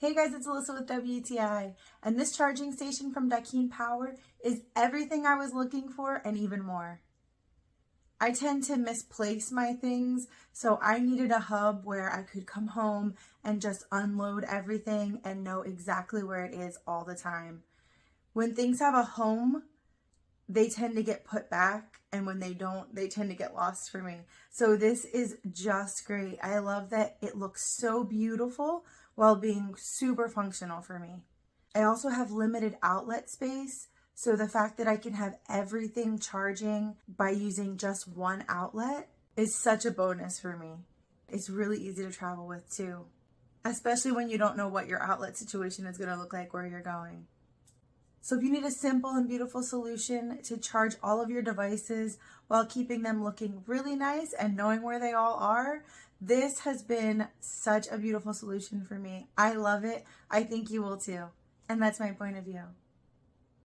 Hey guys, it's Alyssa with WTI, and this charging station from Dakin Power is everything I was looking for and even more. I tend to misplace my things, so I needed a hub where I could come home and just unload everything and know exactly where it is all the time. When things have a home, they tend to get put back, and when they don't, they tend to get lost for me. So this is just great. I love that it looks so beautiful while being super functional for me. I also have limited outlet space, so the fact that I can have everything charging by using just one outlet is such a bonus for me. It's really easy to travel with too, especially when you don't know what your outlet situation is going to look like where you're going. So if you need a simple and beautiful solution to charge all of your devices while keeping them looking really nice and knowing where they all are, this has been such a beautiful solution for me. I love it. I think you will too. And that's my point of view.